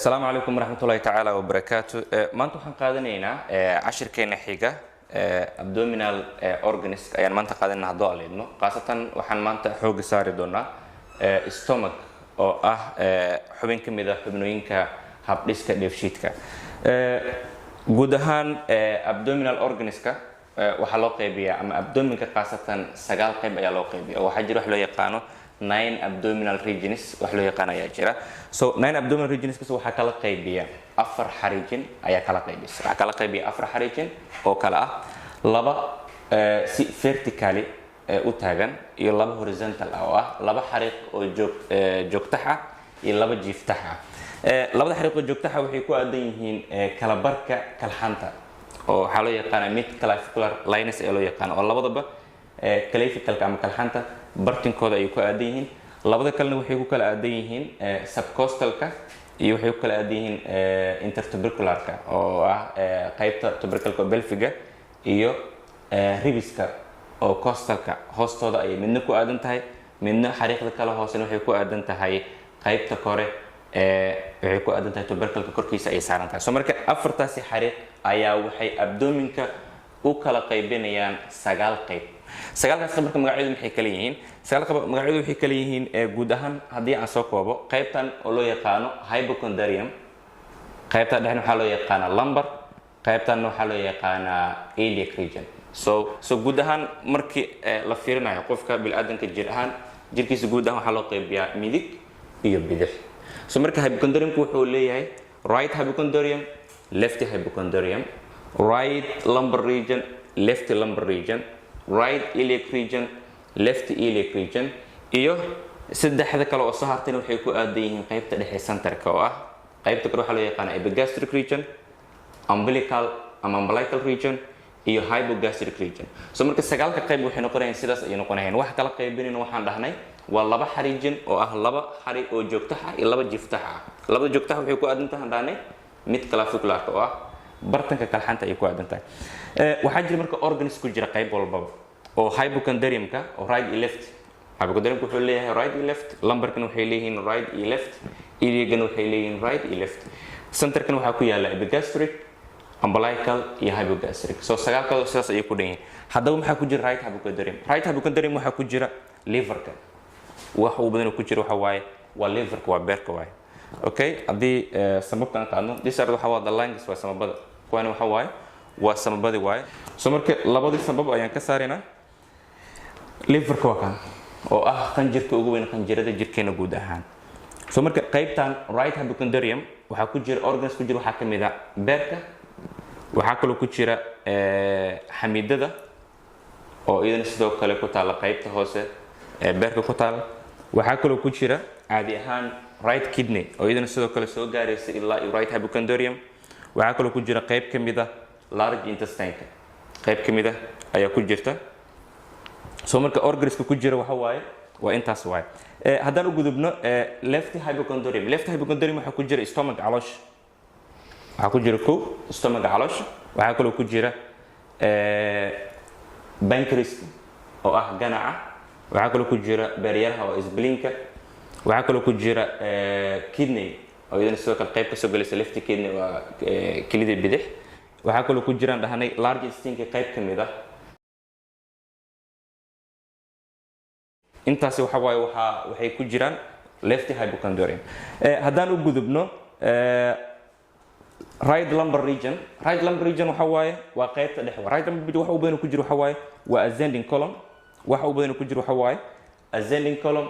السلام عليكم ورحمة الله تعالى وبركاته. maanta waxaan qaadanaynaa cashirkeena xiga abdominal organs ayaan maanta qaadanaynaa haddoo aleedno qaasatan waxaan maanta xoog saari doonaa stomach oo ah xubin ka mid ah xubnooyinka habdhiska dheefshiidka. guud ahaan abdominal organska waxaa loo qaybiyaa ama abdominka qaasatan 9 qayb ayaa loo qaybiyaa. waxaa jira wax loo yaqaano 9 abdominal regions wax loo yaqaan ayaa jira. So 9 abdominal regions waxa kala qaybiya 4 xariijin ayaa kala qaybisa. waxa kala qaybiya 4 xariijin oo kala ah laba si vertically u taagan iyo laba horizontal oo ah laba xariiq oo joogtax ah iyo laba jiiftax ah. labada xariiq oo joogtax waxay ku aadan yihiin kala barka kalxanta oo waxa loo yaqaan mid clavicular lines ee loo yaqaan oo labadaba clavicalka ama kalxanta bartinkooda ay ku aadan yihiin. labada kalena waxay ku kala aadan yihiin subcostalka iyo waxay ku kala aadan yihiin intertubercularka oo ah qaybta tuberculka pelviga iyo ribiska oo costalka hoostooda ay midna ku aadan tahay midna xariiqda kala hoosena waxay ku aadan tahay qaybta kore waxay ku aadan tahay tuberculka korkiisa ay saaran tahay. So marka afartaasi xariiq ayaa waxay abdominka u kala qaybinayaan 9 qayb. 9kaas marka magacyadu maxay kala yihiin? 9 magacyadu waxay kala yihiin guud ahaan haddii aan soo koobo qaybtan oo loo yaqaano hypochondrium, qaybta dhexna waxaa loo yaqaanaa lumbar, qaybtan waxaa loo yaqaanaa iliac region. So guud ahaan markii la fiirinayo qofka bini'aadanka jir ahaan jirkiisa guud ahaan waxaa loo qaybiyaa midig iyo bidix. So marka hypochondriumku wuxuu leeyahay right hypochondrium, left hypochondrium, right lumbar region, left lumbar region, right iliac region, left iliac region iyo saddexda kale oo soo hartayna waxay ku aadan yihiin qaybta dhexe centerka oo ah qaybta kale waxa loo yaqaan epigastric region, umbilical ama umbilical region iyo hypogastric region. So marka 9ka qayb waxay noqonayaan sidaas ay noqonayaan. wax kala qaybinayna waxaan dhahnay waa laba xariijin oo ah laba xari oo joogtax ah iyo laba jiiftax ah. labada joogtax waxay ku aadan tahay dhahnay mid clavicularka oo ah bartanka kalxanta ay ku aadan tahay. waxaa jira marka organs ku jira qayb walbaba oo hypochondriumka oo right iyo left. hypochondriumka wuxuu leeyahay right iyo left, lumbarkana waxay leeyihiin right iyo left, iliacana waxay leeyihiin right iyo left. centerkana waxaa ku yaala epigastric, umbilical iyo hypogastric. So 9kooda sidaas ayay ku dhan yihiin. haddaba maxaa ku jira right hypochondrium? right hypochondrium waxaa ku jira liverka. wax uu badan ku jira waxa waaye waa liverka, waa beerka waaye. Okay, haddii samabka aan qaadno disard waxa waa the lungs waa samabada, kuwana waxa waaye waa samabadi waaye. So marka labadii sabab ayaan ka saarina liverka waa kan oo ah qanjirka ugu weyn qanjirada jirkeena guud ahaan. So marka qaybtan right hypochondrium waxaa ku jira organs ku jira waxaa ka mid ah beerka, waxaa kaloo ku jira xamidada oo iyadana sidoo kale ku taala qaybta hoose beerka ku taala. waxaa kaloo ku jira caadi ahaan right kidney oo iyadana sidoo kale soo gaaraysa ilaa right hypochondrium. waxaa kaloo ku jira qayb ka mid ah large intestine, qayb ka mid ah ayaa ku jirta. So marka organska ku jira waxa waaye waa intaas waaye. haddaan u gudubno left hypochondrium. left hypochondrium waxaa ku jira stomach caloosh, waxaa ku jira stomach caloosh. waxaa kaloo ku jira pancreas oo ah ganaca. waxaa kaloo ku jira beeryaraha oo isblinka. waxaa kaloo ku jira kidney oo iyadana sidoo kale qayb ka soo galaysa left kidney waa kilida bidix. waxaa kaloo ku jiraan dhahnay large intestine qayb ka mid ah. intaasi waxa waaye waxay ku jiraan left hypochondrium. haddaan u gudubno right lumbar region. right lumbar region waxa waaye waa qaybta dhexe. right lumbar region waxa uu badan ku jiro waxa waaye waa ascending column. waxa uu badan ku jiro waxa waaye ascending column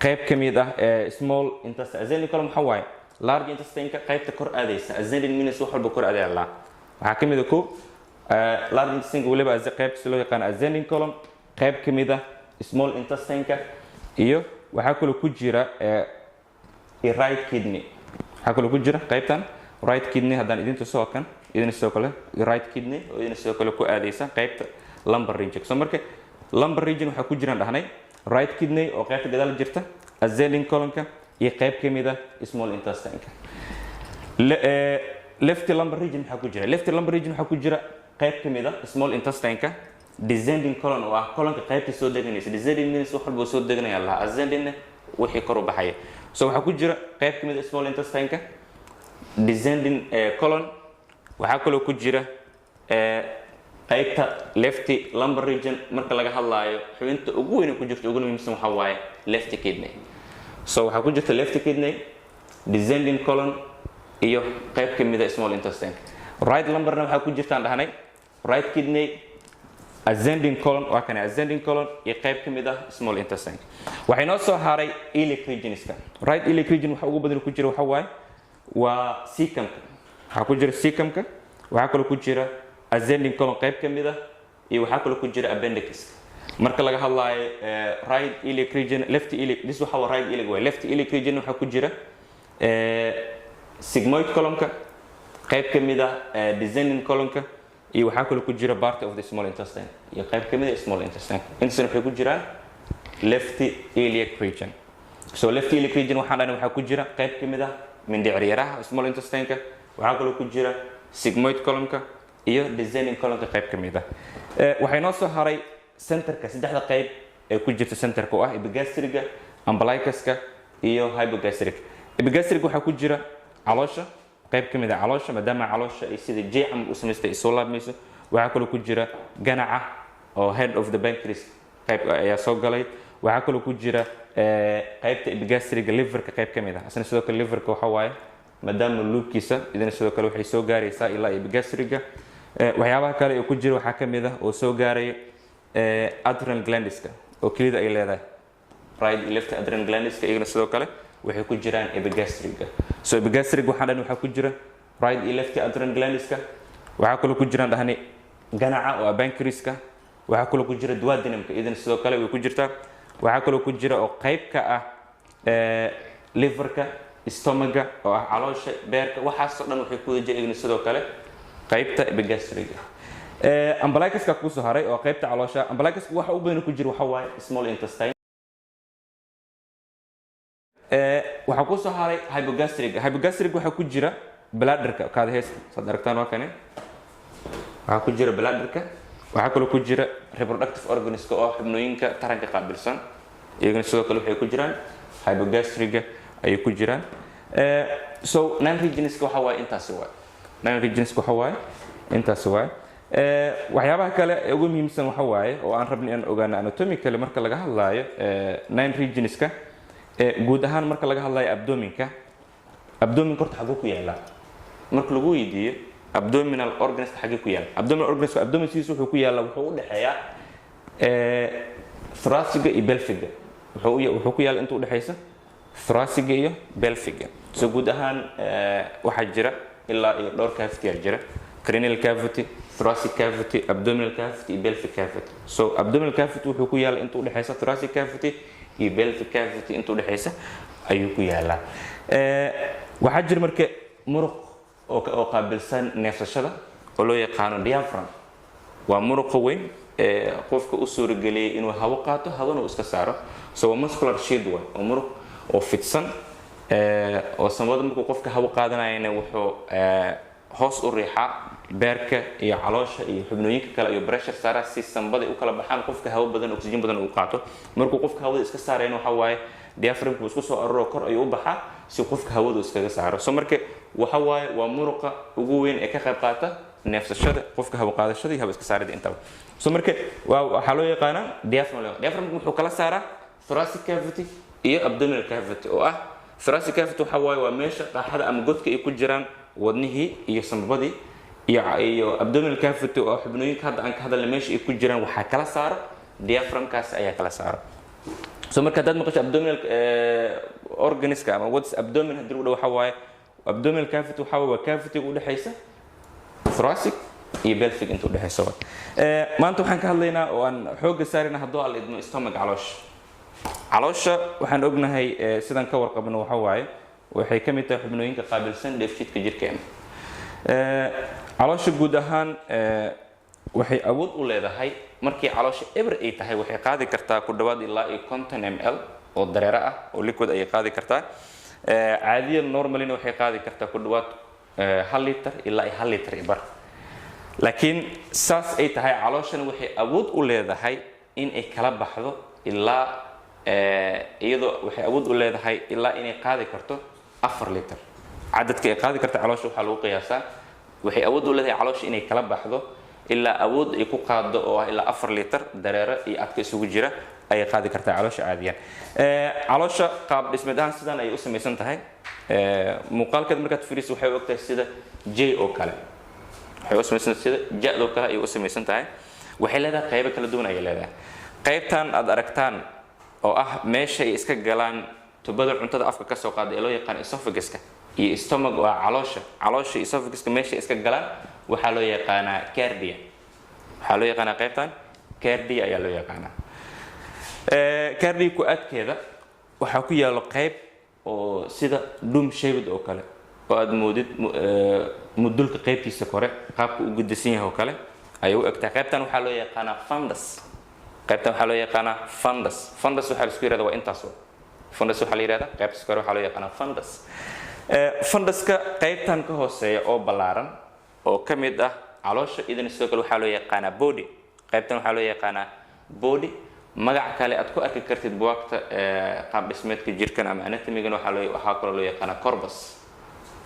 qayb ka mid ah small intestine. ascending column waxa waaye large intestine ka qaybta kor aadaysa. ascending means wax walba kor aadaya. waxaa ka mid ah large intestine waliba qaybta loo yaqaan ascending column, qayb ka mid ah small intestine ka iyo waxaa kaloo ku jira right kidney. waxaa kaloo ku jira qaybtan right kidney. haddaan idin tuso kan idin sidoo kale right kidney oo idin sidoo kale ku aadaysa qaybta lumbar region. So marka lumbar region waxaa ku jiraan dhahnay right kidney oo qaybta gadaal jirta, ascending column-ka iyo qayb ka mid ah small intestine-ka. left lumbar region waxaa ku jira left lumbar region waxaa ku jira qayb ka mid ah small intestine-ka, descending colon oo ah colonka qaybta soo deganaysa. descending means wax walba soo deganaya la ascending wixii kor u baxaya. So waxa ku jira qayb kamid small intestine-ka descending colon waxaa kaloo ku jira qaybta left lumbar region marka laga hadlaayo xubinta ugu weyn ku jirto ugu muhiimsan waxa waaye left kidney. So waxaa ku jirta left kidney, descending colon iyo qayb ka mid ah small intestine. Right lumbarna waxaa ku jirtaan dhahnay right kidney, ascending colon waa kana ascending colon iyo qayb ka mid ah small intestine. Waxay noo soo haray iliac regionska. Right iliac region waxa ugu badan ku jira waxa waaye waa cecumka. Waxaa ku jira cecumka, waxaa kaloo ku jira ascending colon qayb ka mid ah iyo waxaa kaloo ku jira appendix. Marka laga hadlaayo right iliac region, left iliac, this waxa waa right iliac way. Left iliac region waxa ku jira sigmoid columnka qayb ka mid ah descending columnka iyo waxaa kaloo ku jira part of the small intestine iyo qayb ka mid ah small intestine. Intaasna waxay ku jiraan left iliac region. So left iliac region waxaan dhahnay waxaa ku jira qayb ka mid ah mindhiciryaha small intestine-ka, waxaa kaloo ku jira sigmoid columnka iyo descending columnka qayb ka mid ah. Waxay noo soo haray centerka, saddexda qayb ee ku jirta centerka oo ah epigastriga, umbilicuska iyo hypogastric. Epigastric waxaa ku jira caloosha, qayb ka mid ah caloosha maadaama caloosha ay sida jeexam u samaystay soo laabmayso. Waxaa kaloo ku jira ganaca oo head of the pancreas qayb ayaa soo galay. waxaa kaloo ku jira qaybta epigastriga liverka qayb ka mid ah. asna sidoo kale liverka waxa waaye maadaama luubkiisa idina sidoo kale waxay soo gaaraysaa ilaa epigastriga. waxyaabaha kale ee ku jira waxaa ka mid ah oo soo gaaraya adrenal glandiska oo kelida ay leedahay right iyo left adrenal glandiska iyagana sidoo kale waxay ku jiraan epigastriga. so epigastriga waxaa dhan waxaa ku jira right iyo left adrenal glandiska. waxaa kaloo ku jiraan dhahni ganaca oo pancreaska. waxaa kaloo ku jira duodenumka idina sidoo kale way ku jirtaa. waxaa kaloo ku jira oo qayb ka ah liverka, stomaga oo ah caloosha, beerka, waxaas oo dhan waxay ku wada jiraan sidoo kale qaybta epigastriga. umbilicuska ku soo haray oo qaybta caloosha. umbilicuska waxa u badan ku jira waxa waaye small intestine. waxa ku soo haray hypogastriga. hypogastriga waxa ku jira bladderka kaada heesta saad aragtaan waa kane. waxa ku jira bladderka. waxaa kaloo ku jira reproductive organska oo xubnooyinka taranka qaabilsan iyagana sidoo kale waxay ku jiraan hypogastriga ayay ku jiraan. so nine regionska waxa waaye intaasi waaye. nine regionska waxa waaye intaasi waaye. waxyaabaha kale ee ugu muhiimsan waxa waaye oo aan rabnay in ogaano anatomically marka laga hadlaayo nine regionska guud ahaan marka laga hadlaayo abdominka. abdominka horta xaguu ku yaala marka lagu weydiiyo abdominal organs xagee ku yaala. abdominal organs abdomin sidiisa wuxuu ku yaala wuxuu u dhaxeeyaa thoraciga iyo pelviga. wuxuu ku yaala inta u dhaxeysa thoraciga iyo pelviga. so guud ahaan waxaa jira ilaa iyo dhowr cavity jira: cranial cavity, thoracic cavity, abdominal cavity iyo pelvic cavity. so abdominal cavity wuxuu ku yaala inta u dhaxeysa thoracic cavity iyo pelvic cavity inta u dhaxeysa ayuu ku yaala. waxaa jira marka muruq oo qaabilsan neefsashada oo loo yaqaano diaphragm. waa muruqa weyn ee qofka u suurageliyay inuu hawo qaato hawona iska saaro. so muscular shield way oo muruq oo fidsan oo samada markuu qofka hawo qaadanayna wuxuu hoos u riixaa beerka iyo caloosha iyo xubnooyinka kale iyo pressure saara si sambada u kala baxaan qofka hawo badan oxygen badan uu qaato. markuu qofka hawada iska saarayna waxa waaye diaphragmku isku soo aruro kor ayuu u baxaa si qofka hawada iskaga saaro. so marka waxa waaye waa muruqa ugu weyn ee ka qayb qaata neefsashada qofka hawo qaadashada iyo hawo iska saarida intaba. so marka waxa loo yaqaanaa diaphragm. diaphragmku wuxuu kala saaraa thoracic cavity iyo abdominal cavity oo ah thoracic cavity waxa waaye waa meesha qaaxada ama godka ay ku jiraan wadnihii iyo sambabadii iyo abdominal cavity oo xubnooyinka hadda aan ka hadalna meesha ay ku jiraan waxaa kala saara diaphragmkaas ayaa kala saara. so marka dad maqasho abdominal organiska ama what's abdomen hadii uu waxa waaye abdominal cavity waxa waa cavity u dhaxeysa thoracic iyo pelvic inta u dhaxeysa. maanta waxaan ka hadlaynaa oo aan xoog saarina haddii aan idmo stomach caloosha. caloosha waxaan ognahay sidaan ka warqabno waxa waaye waxay ka mid tahay xubnooyinka qaabilsan dheefshiidka jirkeena. caloosha guud ahaan waxay awood u leedahay markii caloosha eber ay tahay waxay qaadi kartaa ku dhawaad ilaa 50 ml oo dareere ah oo liquid ay qaadi kartaa. caadiyan normalina waxay qaadi kartaa ku dhawaad 1 liter ilaa 1 liter bar. laakiin saas ay tahay calooshana waxay awood u leedahay in ay kala baxdo ilaa iyadoo waxay awood u leedahay ilaa inay qaadi karto 4 liter. cadadka ay qaadi karta caloosha waxa lagu qiyaasaa waxay awood u leedahay caloosha inay kala baxdo ilaa awood ay ku qaado oo ilaa 4 litir dareere iyo adka isugu jira ay qaadi kartaa caloosha caadiyan caloosha qaab dhismeed ahaan sidan ay u samaysan tahay muuqaalkeed markaad fiiriso waxay u ogtahay sida J oo kale waxay u samaysan sida J oo kale ay u samaysan tahay waxay leedahay qaybo kala duwan ay leedahay qaybtan aad aragtaan oo ah meesha ay iska galaan tubada cuntada afka ka soo qaada ee loo yaqaan esophaguska iyo stomach waa caloosha esophaguska meesha iska galaan waxa loo yaqaanaa cardia waxa loo yaqaanaa qaybtan cardia ayaa loo yaqaanaa cardia ku adkeeda waxa ku yaalo qayb oo sida dome shaped oo kale oo aad moodid mudulka qaybtiisa kore qaabka uu gudisan yahay oo kale ay u egtaa qaybtan waxa loo yaqaanaa fundus qaybtan waxa loo yaqaanaa fundus waxa la isku yiraahdaa waa intaas fundus waxa la yiraahdaa qaybta kore waxa loo yaqaanaa fundus funduska qaybtan ka hooseeya oo ballaaran oo kamid ah caloosha idin sidoo kale waxa loo yaqaanaa body qaybtan waxa loo yaqaanaa body magac kale aad ku arki kartid buugta qaab dhismeedka jirkan ama anatomy-gan waxa kale loo yaqaanaa corpus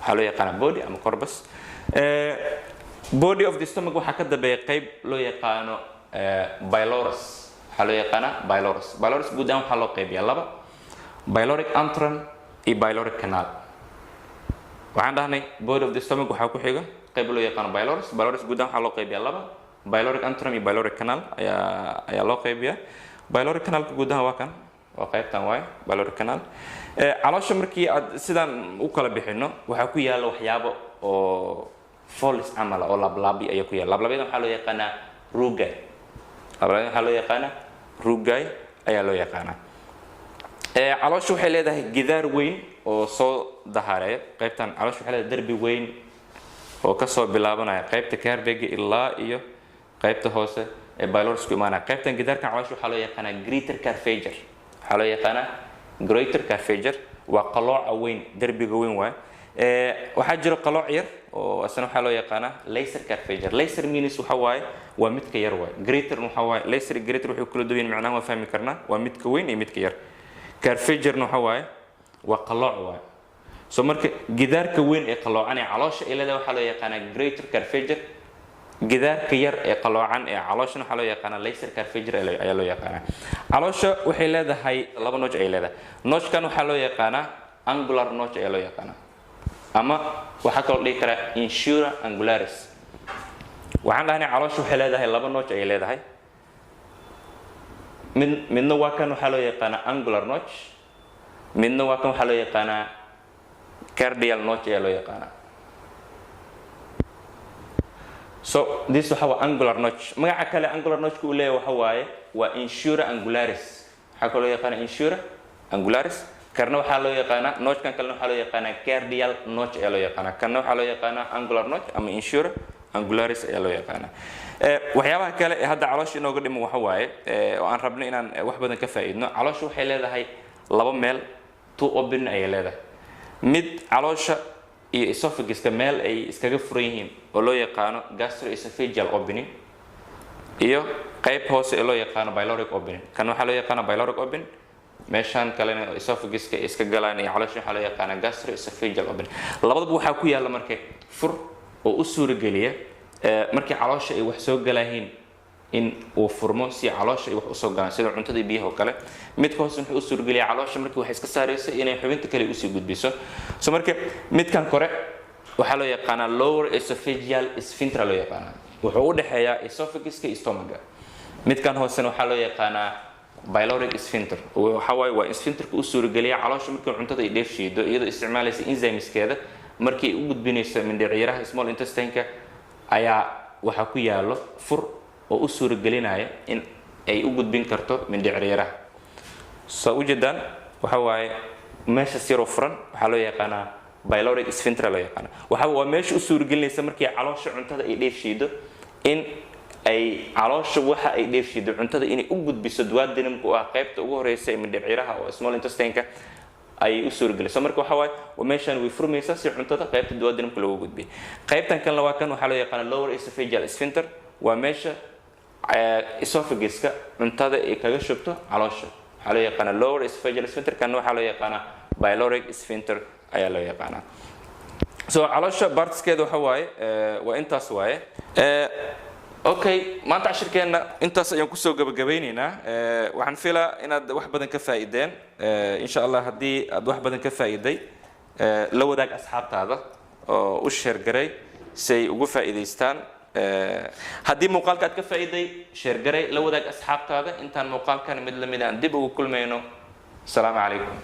waxa loo yaqaanaa body ama corpus body of the stomach waxa ka dambeeya qayb loo yaqaano pylorus waxa loo yaqaanaa pylorus guud ahaan waxa loo qaybiyaa laba pyloric antrum iyo pyloric canal waxaan dhahnay body of the stomach waxa ku xiga qayb loo yaqaan pylorus guud ahaan waxa loo qaybiyaa laba pyloric antrum iyo pyloric canal ayaa loo qaybiyaa pyloric canal guud ahaan waa kan waa qaybtan waay pyloric canal caloosha markii aad sidan u kala bixino waxa ku yaala waxyaabo oo follis amal oo lablaabi ayaa ku yaala lablaabidan waxa loo yaqaanaa rugaay ayaa loo yaqaanaa caloosha waxay leedahay gidaar weyn oo soo dahareeya qaybtan caloosha waxay leedahay darbi weyn oo ka soo bilaabanaya qaybta cardiaga ilaa iyo qaybta hoose ee pylorus ku imaanaya qaybtan gidaarkan caloosha waxaa loo yaqaanaa greater carphager waa qalooca weyn darbiga weyn waay waxaa jira qalooc yar oo asna waxaa loo yaqaanaa laser carphager laser means waxa waaye waa midka yar waay greater waxa waaye laser greater wuxuu kala duwan macnaha waa fahmi karnaa waa midka weyn iyo midka yar carphager waxa waaye waa qalooc waay soo marka gidaarka weyn ee qaloocan ee caloosha ilaa waxa loo yaqaanaa greater carphager gidaarka yar ee qaloocan ee caloosha waxa loo yaqaanaa laser carphager ayaa loo yaqaanaa caloosha waxay leedahay laba nooc ay leedahay noockan waxa loo yaqaanaa angular notch ayaa loo yaqaanaa ama waxa kale dhihi kara insura angularis waxaan dhahnay caloosha waxay leedahay laba nooc ay leedahay midna waa kan waxa loo yaqaanaa angular notch midna waa kan waxa loo yaqaanaa cardial notch ayaa loo yaqaanaa so this waxa waa angular notch magaca kale angular notch ku leeyahay waxa waaye waa insura angularis waxa kale loo yaqaanaa insura angularis karna waxa loo yaqaanaa notchkan kale waxa loo yaqaanaa cardial notch ayaa loo yaqaanaa karna waxa loo yaqaanaa angular notch ama insura angularis ayaa loo yaqaanaa waxyaabaha kale ee hadda caloosha inooga dhimo waxa waaye oo aan rabno inaan wax badan ka faa'iidno caloosha waxay leedahay laba meel two open ay leedahay mid caloosha iyo esophaguska meel ay iskaga furan yihiin oo loo yaqaano gastroesophageal opening iyo qayb hoose ee loo yaqaano pyloric opening kan waxa loo yaqaano pyloric opening meeshan kalena esophaguska iska galaan iyo caloosha waxa loo yaqaano gastroesophageal opening labadaba waxa ku yaala markay fur oo u suurageliya markii caloosha ay wax soo galaahiin in uu furmo si caloosha ay wax u soo galaan sida cuntada iyo biyaha oo kale midka hoose wuxuu u suurageliyaa caloosha markii wax iska saarayso inay xubinta kale u sii gudbiso so marka midkan kore waxa loo yaqaanaa lower esophageal sphincter loo yaqaanaa wuxuu u dhaxeeyaa esophaguska iyo stomach midkan hoosena waxa loo yaqaanaa pyloric sphincter waxa waaye waa sphincterka u suurageliya caloosha markii cuntada ay dheefshiido iyadoo isticmaalaysa enzymeskeeda markii u gudbinayso mindhiciraha small intestine-ka ayaa waxa ku yaalo fur oo u suuragelinaya in ay u gudbin karto mindhiciraha soo ujeedaan waxa waaye meesha siro furan waxa loo yaqaanaa pyloric sphincter loo yaqaanaa waxa waa meesha u suuragelinaysa markii caloosha cuntada ay dheefshiido in ay caloosha waxa ay dheefshiido cuntada inay u gudbiso duodenumka oo ah qaybta ugu horeysa ee mindhiciraha oo small intestine-ka ay u suurageliso marka waxa waaye meeshan way furmaysaa si cuntada qaybta duodenumka loogu gudbiyo qaybtan kalena waa kan waxa loo yaqaanaa lower esophageal sphincter waa meesha esophaguska cuntada ay kaga shubto caloosha waxa loo yaqaanaa lower esophageal sphincter kan waxa loo yaqaanaa pyloric sphincter ayaa loo yaqaanaa so caloosha bartiskeeda waxa waaye waa intaas waaye okay maanta cashirkeena intaas ayaan kusoo gabagabeynaynaa waxaan filaa inaad wax badan ka faa'iideen insha Allah haddii aad wax badan ka faa'iiday la wadaag asxaabtaada oo u share garay si ay ugu faa'iideystaan haddii muuqaalka aad ka faa'iiday share garay la wadaag asxaabtaada intaan muuqaalkan mid la mid aan dib ugu kulmayno السلام عليكم